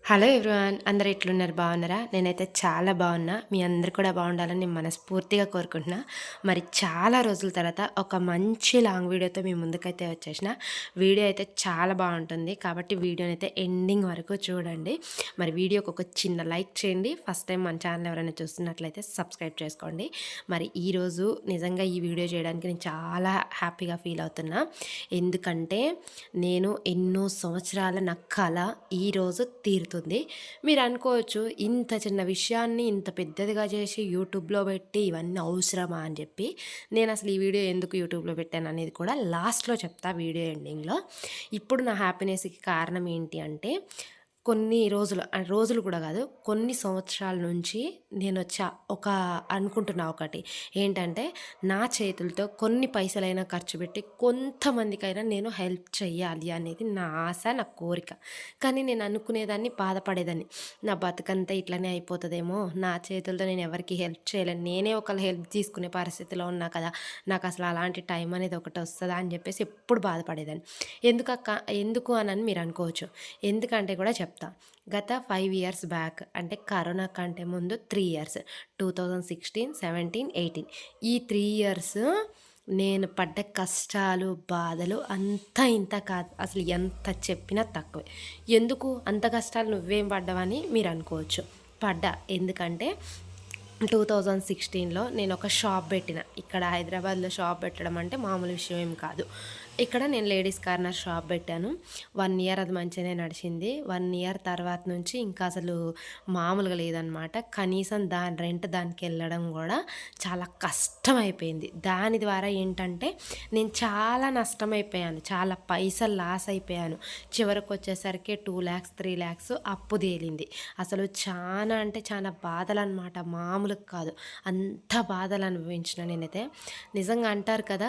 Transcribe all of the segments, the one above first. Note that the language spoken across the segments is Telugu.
హలో ఎవ్రీవన్, అందరూ ఎట్లున్నారు? బాగున్నారా? నేనైతే చాలా బాగున్నా. మీ అందరు కూడా బాగుండాలని నేను మనస్ఫూర్తిగా కోరుకుంటున్నా. మరి చాలా రోజుల తర్వాత ఒక మంచి లాంగ్ వీడియోతో మీ ముందుకైతే వచ్చేసిన. వీడియో అయితే చాలా బాగుంటుంది కాబట్టి వీడియోనైతే ఎండింగ్ వరకు చూడండి. మరి వీడియోకి ఒక చిన్న లైక్ చేయండి. ఫస్ట్ టైం మన ఛానల్ ఎవరైనా చూస్తున్నట్లయితే సబ్స్క్రైబ్ చేసుకోండి. మరి ఈరోజు నిజంగా ఈ వీడియో చేయడానికి నేను చాలా హ్యాపీగా ఫీల్ అవుతున్నా. ఎందుకంటే నేను ఎన్నో సంవత్సరాల నా కళ ఈరోజు తీరుతుంది. మీరు అనుకోవచ్చు, ఇంత చిన్న విషయాన్ని ఇంత పెద్దదిగా చేసి యూట్యూబ్లో పెట్టి ఇవన్నీ అవసరమా అని చెప్పి. నేను అసలు ఈ వీడియో ఎందుకు యూట్యూబ్లో పెట్టాను అనేది కూడా లాస్ట్లో చెప్తా, వీడియో ఎండింగ్లో. ఇప్పుడు నా హ్యాపీనెస్కి కారణం ఏంటి అంటే, కొన్ని రోజులు కూడా కాదు, కొన్ని సంవత్సరాల నుంచి నేను ఒక అనుకుంటున్నా ఒకటి ఏంటంటే, నా చేతులతో కొన్ని పైసలైనా ఖర్చు పెట్టి కొంతమందికైనా నేను హెల్ప్ చెయ్యాలి అనేది నా ఆశ, నా కోరిక. కానీ నేను అనుకునేదాన్ని, బాధపడేదాన్ని, నా బతుకంతా ఇట్లనే అయిపోతుందేమో, నా చేతులతో నేను ఎవరికి హెల్ప్ చేయలేను, నేనే ఒకళ్ళు హెల్ప్ తీసుకునే పరిస్థితిలో ఉన్నా కదా, నాకు అసలు అలాంటి టైం అనేది ఒకటి వస్తుందా అని చెప్పేసి ఎప్పుడు బాధపడేదాన్ని. ఎందుకక్క, ఎందుకు అని మీరు అనుకోవచ్చు. ఎందుకంటే కూడా చెప్తా. గత 5 ఇయర్స్ బ్యాక్, అంటే కరోనా కంటే ముందు 3 ఇయర్స్, 2016, 17, 18, ఈ 3 ఇయర్స్ నేను పడ్డ కష్టాలు, బాధలు అంతా ఇంత కాదు, అసలు ఎంత చెప్పినా తక్కువే. ఎందుకు అంత కష్టాలు నువ్వేం పడ్డావని మీరు అనుకోవచ్చు. పడ్డా. ఎందుకంటే 2016లో నేను ఒక షాప్ పెట్టిన. ఇక్కడ హైదరాబాద్లో షాప్ పెట్టడం అంటే మామూలు విషయం ఏం కాదు. ఇక్కడ నేను లేడీస్ కార్నర్ షాప్ పెట్టాను. 1 ఇయర్ అది మంచిగానే నడిచింది. 1 ఇయర్ తర్వాత నుంచి ఇంకా అసలు మామూలుగా లేదనమాట. కనీసం దాని రెంట్ దానికి వెళ్ళడం కూడా చాలా కష్టమైపోయింది. దాని ద్వారా ఏంటంటే నేను చాలా నష్టమైపోయాను, చాలా పైసలు లాస్ అయిపోయాను. చివరికి వచ్చేసరికి 2 lakhs 3 lakhs అప్పు తేలింది. అసలు చాలా అంటే చాలా బాధలు అనమాట, మామూలుగా కాదు. అంత బాధలు అనుభవించిన నేనైతే. నిజంగా అంటారు కదా,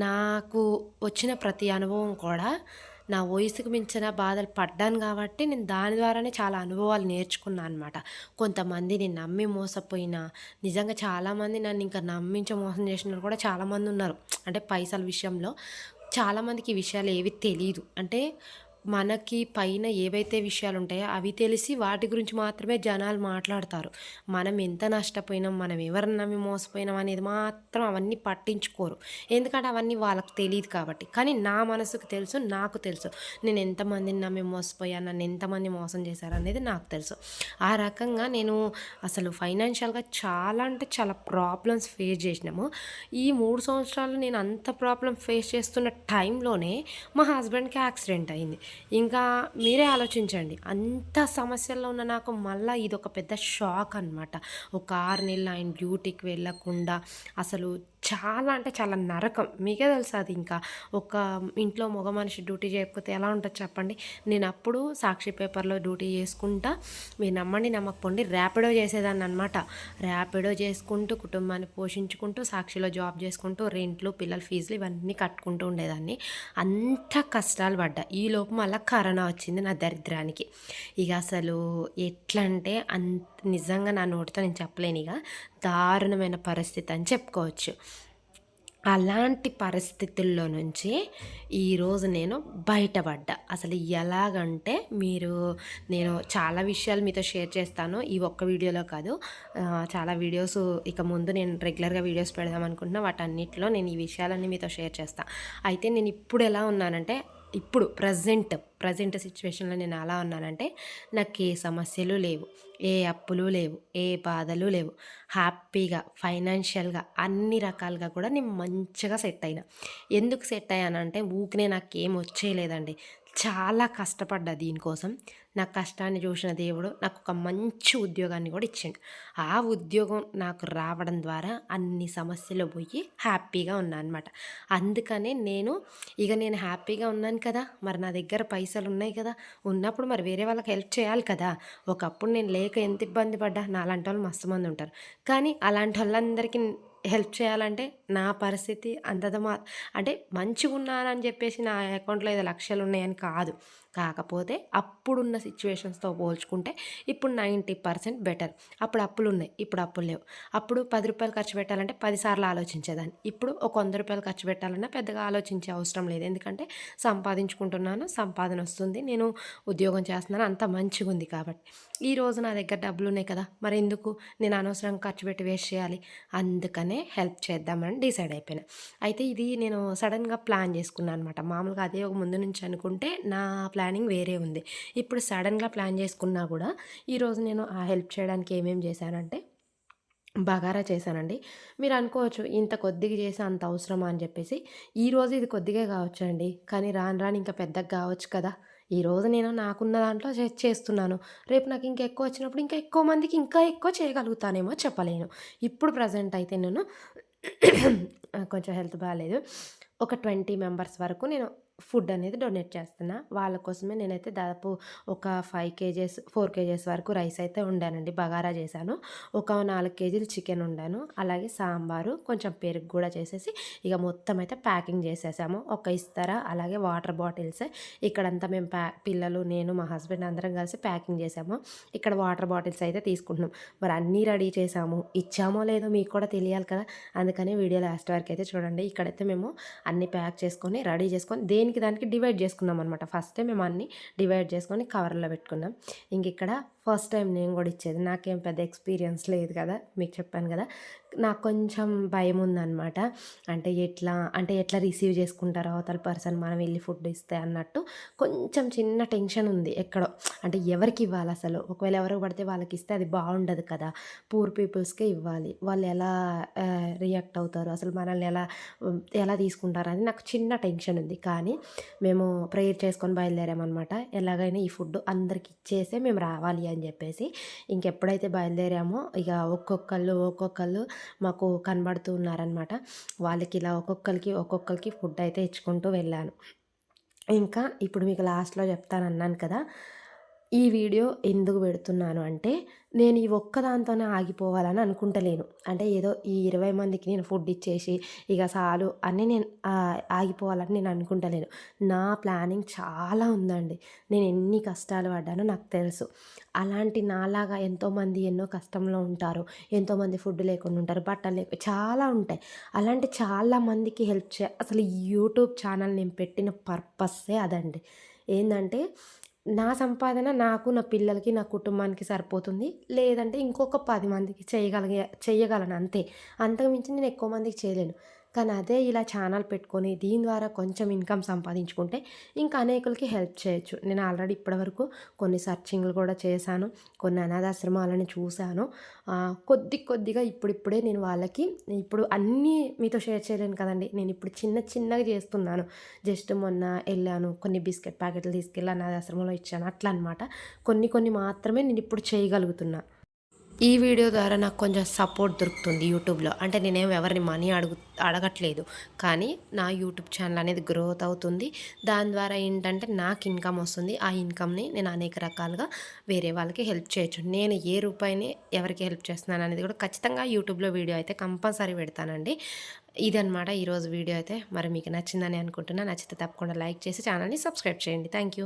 నాకు వచ్చిన ప్రతి అనుభవం కూడా నా వయసుకు మించిన బాధలు పడ్డాను కాబట్టి నేను దాని ద్వారానే చాలా అనుభవాలు నేర్చుకున్నాను అనమాట. కొంతమందిని నమ్మి మోసపోయినా, నిజంగా చాలామంది నన్ను ఇంకా నమ్మించి మోసం చేసిన వాళ్ళు కూడా చాలామంది ఉన్నారు. అంటే పైసల విషయంలో చాలామందికి ఈ విషయాలు ఏవి తెలీదు. అంటే మనకి పైన ఏవైతే విషయాలు ఉంటాయో అవి తెలిసి వాటి గురించి మాత్రమే జనాలు మాట్లాడతారు. మనం ఎంత నష్టపోయినాం, మనం ఎవరిని నమ్మి మోసపోయినాం అనేది మాత్రం అవన్నీ పట్టించుకోరు. ఎందుకంటే అవన్నీ వాళ్ళకి తెలియదు కాబట్టి. కానీ నా మనసుకు తెలుసు, నాకు తెలుసు నేను ఎంతమందిని నమ్మి మోసపోయాను, నన్ను ఎంతమంది మోసం చేశారు అనేది నాకు తెలుసు. ఆ రకంగా నేను అసలు ఫైనాన్షియల్గా చాలా అంటే చాలా ప్రాబ్లమ్స్ ఫేస్ చేసినాము. ఈ 3 సంవత్సరాలు నేను అంత ప్రాబ్లం ఫేస్ చేస్తున్న టైంలోనే మా హస్బెండ్కి యాక్సిడెంట్ అయింది. ఇంకా మీరే ఆలోచించండి, అంత సమస్యల్లో ఉన్న నాకు మళ్ళీ ఇదొక పెద్ద షాక్ అనమాట. ఒక 6 నెలలు ఆయన డ్యూటీకి వెళ్ళకుండా అసలు చాలా అంటే చాలా నరకం. మీకే తెలుసు అది. ఇంకా ఒక ఇంట్లో మగ మనిషి డ్యూటీ చేయకపోతే ఎలా ఉంటుంది చెప్పండి. నేను అప్పుడు సాక్షి పేపర్లో డ్యూటీ చేసుకుంటా, మీరు నమ్మండి నమ్మకపోండి, ర్యాపిడో చేసేదాన్ని అనమాట. ర్యాపిడో చేసుకుంటూ కుటుంబాన్ని పోషించుకుంటూ, సాక్షిలో జాబ్ చేసుకుంటూ, రెంట్లు, పిల్లల ఫీజులు ఇవన్నీ కట్టుకుంటూ ఉండేదాన్ని. అంత కష్టాలు పడ్డా. ఈలోపు మళ్ళీ కరోనా వచ్చింది నా దరిద్రానికి. ఇక అసలు ఎట్లా అంటే నిజంగా నా నోటితో నేను చెప్పలేను. ఇక దారుణమైన పరిస్థితి అని చెప్పుకోవచ్చు. అలాంటి పరిస్థితుల్లో నుంచి ఈరోజు నేను బయటపడ్డా. అసలు ఎలాగంటే, నేను చాలా విషయాలు మీతో షేర్ చేస్తాను, ఈ ఒక్క వీడియోలో కాదు. చాలా వీడియోస్ ఇక ముందు నేను రెగ్యులర్గా వీడియోస్ పెడదాం అనుకుంటున్నా. వాటన్నిటిలో నేను ఈ విషయాలన్నీ మీతో షేర్ చేస్తాను. అయితే నేను ఇప్పుడు ఎలా ఉన్నానంటే, ఇప్పుడు ప్రజెంట్ సిచ్యువేషన్లో నేను ఎలా ఉన్నానంటే, నాకు ఏ సమస్యలు లేవు, ఏ అప్పులు లేవు, ఏ బాధలు లేవు. హ్యాపీగా ఫైనాన్షియల్గా అన్ని రకాలుగా కూడా నేను మంచిగా సెట్ అయినా. ఎందుకు సెట్ అయ్యానంటే, ఊరికనే నాకేం వచ్చేయలేదండి. చాలా కష్టపడ్డా దీనికోసం. నా కష్టాన్ని చూసిన దేవుడు నాకు ఒక మంచి ఉద్యోగాన్ని కూడా ఇచ్చిండు. ఆ ఉద్యోగం నాకు రావడం ద్వారా అన్ని సమస్యలు పోయి హ్యాపీగా ఉన్నా అనమాట. అందుకనే నేను హ్యాపీగా ఉన్నాను కదా, మరి నా దగ్గర పైసలు ఉన్నాయి కదా, ఉన్నప్పుడు మరి వేరే వాళ్ళకి హెల్ప్ చేయాలి కదా. ఒకప్పుడు నేను లేక ఎంత ఇబ్బంది పడ్డా, నాలాంటి వాళ్ళు మస్తు మంది ఉంటారు. కానీ అలాంటి వాళ్ళందరికీ హెల్ప్ చేయాలంటే నా పరిస్థితి అంటే మంచిగా ఉన్నానని చెప్పేసి నా అకౌంట్లో 5 లక్షలు ఉన్నాయని కాదు. కాకపోతే అప్పుడున్న సిచ్యువేషన్స్తో పోల్చుకుంటే ఇప్పుడు 90% బెటర్. అప్పుడు అప్పులున్నాయి, ఇప్పుడు అప్పులు లేవు. అప్పుడు రూ. 10 ఖర్చు పెట్టాలంటే 10 సార్లు ఆలోచించేదాన్ని. ఇప్పుడు ఒక రూ. 100 ఖర్చు పెట్టాలన్నా పెద్దగా ఆలోచించే అవసరం లేదు. ఎందుకంటే సంపాదించుకుంటున్నాను, సంపాదన వస్తుంది, నేను ఉద్యోగం చేస్తున్నాను, అంత మంచిగుంది కాబట్టి. ఈరోజు నా దగ్గర డబ్బులున్నాయి కదా, మరెందుకు నేను అనవసరంగా ఖర్చు పెట్టి వేస్ట్ చేయాలి? అందుకనే హెల్ప్ చేద్దామని డిసైడ్ అయిపోయినా. అయితే ఇది నేను సడన్‌గా ప్లాన్ చేసుకున్నాను అనమాట. మామూలుగా అదే ఒక ముందు నుంచి అనుకుంటే నా ప్లానింగ్ వేరే ఉంది. ఇప్పుడు సడన్‌గా ప్లాన్ చేసుకున్నా కూడా ఈరోజు నేను ఆ హెల్ప్ చేయడానికి ఏమేం చేశానంటే బగారా చేశానండి. మీరు అనుకోవచ్చు ఇంత కొద్దిగా చేసి అంత అవసరమా అని చెప్పేసి. ఈరోజు ఇది కొద్దిగే కావచ్చండి. కానీ రాను రాను ఇంకా పెద్దగా కావచ్చు కదా! ఈరోజు నేను నాకున్న దాంట్లో చేస్తున్నాను. రేపు నాకు ఇంకా ఎక్కువ వచ్చినప్పుడు ఇంకా ఎక్కువ మందికి ఇంకా ఎక్కువ చేయగలుగుతానేమో చెప్పలేను. ఇప్పుడు ప్రెజెంట్ అయితే నేను కొంచెం హెల్త్ బాలేదు. ఒక 20 మెంబర్స్ వరకు నేను ఫుడ్ అనేది డొనేట్ చేస్తున్నా. వాళ్ళ కోసమే నేనైతే దాదాపు ఒక 5 కేజీస్, 4 కేజీస్ వరకు రైస్ అయితే వండానండి. బగారా చేశాను. ఒక 4 కేజీలు చికెన్ వండాను. అలాగే సాంబారు, కొంచెం పెరుగు కూడా చేసేసి ఇక మొత్తం అయితే ప్యాకింగ్ చేసేసాము. ఒక ఇస్తర, అలాగే వాటర్ బాటిల్స్ ఇక్కడంతా మేము పిల్లలు, నేను, మా హస్బెండ్ అందరం కలిసి ప్యాకింగ్ చేసాము. ఇక్కడ వాటర్ బాటిల్స్ అయితే తీసుకుంటున్నాం. మరి అన్నీ రెడీ చేసాము. ఇచ్చామో లేదో మీకు కూడా తెలియాలి కదా! అందుకని వీడియో లాస్ట్ వరకు అయితే చూడండి. ఇక్కడైతే మేము అన్నీ ప్యాక్ చేసుకొని రెడీ చేసుకొని దేనికి దానికి డివైడ్ చేసుకున్నాం అనమాట. ఫస్టే మేము అన్నీ డివైడ్ చేసుకొని కవర్లో పెట్టుకున్నాం. ఇంక ఇక్కడ ఫస్ట్ టైం నేను కూడా ఇచ్చేది. నాకేం పెద్ద ఎక్స్పీరియన్స్ లేదు కదా, మీకు చెప్పాను కదా. నాకు కొంచెం భయం ఉందనమాట. ఎట్లా రిసీవ్ చేసుకుంటారో అవతల పర్సన్ మనం వెళ్ళి ఫుడ్ ఇస్తే అన్నట్టు కొంచెం చిన్న టెన్షన్ ఉంది ఎక్కడో. అంటే ఎవరికి ఇవ్వాలి అసలు? ఒకవేళ ఎవరికి పడితే వాళ్ళకి ఇస్తే అది బాగుండదు కదా. పూర్ పీపుల్స్కే ఇవ్వాలి. వాళ్ళు ఎలా రియాక్ట్ అవుతారు, అసలు మనల్ని ఎలా తీసుకుంటారు అని నాకు చిన్న టెన్షన్ ఉంది. కానీ మేము ప్రేయర్ చేసుకొని బయలుదేరామన్నమాట. ఎలాగైనా ఈ ఫుడ్ అందరికి ఇచ్చేసే మేము రావాలి అని చెప్పేసి. ఇంకెప్పుడైతే బయలుదేరామో ఇక ఒక్కొక్కళ్ళు మాకు కనబడుతూ ఉన్నారనమాట. వాళ్ళకి ఇలా ఒక్కొక్కరికి ఫుడ్ అయితే ఇచ్చుకుంటూ వెళ్ళాను. ఇంకా ఇప్పుడు మీకు లాస్ట్‌లో చెప్తానన్నాను కదా. ఈ వీడియో ఎందుకు పెడుతున్నాను అంటే, నేను ఈ ఒక్కదాంతోనే ఆగిపోవాలని అనుకుంటలేను. అంటే ఏదో ఈ 20 మందికి నేను ఫుడ్ ఇచ్చేసి ఇక చాలు అని నేను ఆగిపోవాలని నేను అనుకుంటలేను. నా ప్లానింగ్ చాలా ఉందండి. నేను ఎన్ని కష్టాలు పడ్డానో నాకు తెలుసు. అలాంటి నాలాగా ఎంతోమంది ఎన్నో కష్టంలో ఉంటారు. ఎంతోమంది ఫుడ్ లేకుండా ఉంటారు. బట్టలు చాలా ఉంటాయి. అలాంటి చాలా మందికి అసలు ఈ యూట్యూబ్ ఛానల్ నేను పెట్టిన పర్పస్సే అదండి. ఏందంటే నా సంపాదన నాకు, నా పిల్లలకి, నా కుటుంబానికి సరిపోతుంది. లేదంటే ఇంకొక 10 మందికి చెయ్యగలను అంతే. అంతకు మించి నేను ఎక్కువ మందికి చేయలేను. కానీ అదే ఇలా ఛానల్ పెట్టుకొని దీని ద్వారా కొంచెం ఇన్కమ్ సంపాదించుకుంటే ఇంకా అనేకులకి హెల్ప్ చేయొచ్చు. నేను ఆల్రెడీ ఇప్పటివరకు కొన్ని సర్చింగ్‌లు కూడా చేశాను. కొన్ని అనాథాశ్రమాలను చూశాను. కొద్దిగా ఇప్పుడిప్పుడే నేను వాళ్ళకి ఇప్పుడు అన్నీ మీతో షేర్ చేయలేను కదండీ. నేను ఇప్పుడు చిన్నగా చేస్తున్నాను. జస్ట్ మొన్న ఎళ్ళాను. కొన్ని బిస్కెట్ ప్యాకెట్లు తీసుకెళ్ళి అనాథాశ్రమంలో ఇచ్చాను. అట్లా అనమాట. కొన్ని మాత్రమే నేను ఇప్పుడు చేయగలుగుతున్నా. ఈ వీడియో ద్వారా నాకు కొంచెం సపోర్ట్ దొరుకుతుంది యూట్యూబ్‌లో. అంటే నేనేమి ఎవరిని మనీ అడగట్లేదు. కానీ నా యూట్యూబ్ ఛానల్ అనేది గ్రోత్ అవుతుంది. దాని ద్వారా ఏంటంటే నాకు ఇన్కమ్ వస్తుంది. ఆ ఇన్కమ్‌ని నేను అనేక రకాలుగా వేరే వాళ్ళకి హెల్ప్ చేయొచ్చు. నేను ఏ రూపాయిని ఎవరికి హెల్ప్ చేస్తున్నాను అనేది కూడా ఖచ్చితంగా యూట్యూబ్‌లో వీడియో అయితే కంపల్సరీ పెడతానండి. ఇదనమాట ఈరోజు వీడియో అయితే. మరి మీకు నచ్చిందని అనుకుంటున్నా. నచ్చితే తప్పకుండా లైక్ చేసి ఛానల్‌ని సబ్స్క్రైబ్ చేయండి. Thank you.